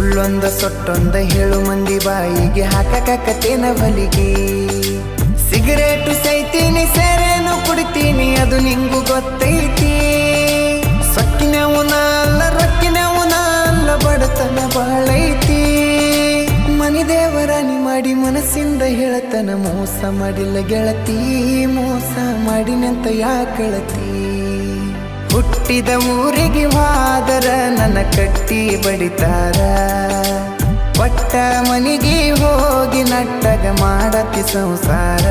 ಸುಳ್ಳೊಂದ ಸೊಟ್ಟೊಂದ ಹೇಳು ಮಂದಿ ಬಾಯಿಗೆ ಹಾಕಕತ್ತೇನ ಬಲಿಗೆ. ಸಿಗರೇಟು ಸೈತೀನಿ ಸೇರೇನು ಕುಡಿತೀನಿ ಅದು ನಿಂಗು ಗೊತ್ತೈತಿ. ಸೊಕ್ಕಿನವನ ಅಲ್ಲ ರೊಕ್ಕಿನವನ ಅಲ್ಲ ಬಡತನ ಬಾಳೈತಿ. ಮನಿ ದೇವರಾಣಿ ಮಾಡಿ ಮನಸ್ಸಿಂದ ಹೇಳತನ ಮೋಸ ಮಾಡಿಲ್ಲ ಗೆಳತಿ, ಮೋಸ ಮಾಡಿನಂತ ಯಾಕಳತಿ. ಹುಟ್ಟಿದ ಊರಿಗೆ ಹೋದರ ನನ್ನ ಕಟ್ಟಿ ಬಡಿತಾರ, ಪಟ್ಟ ಮನಿಗೆ ಹೋಗಿ ನಟ್ಟಗ ಮಾಡತಿ ಸಂಸಾರ.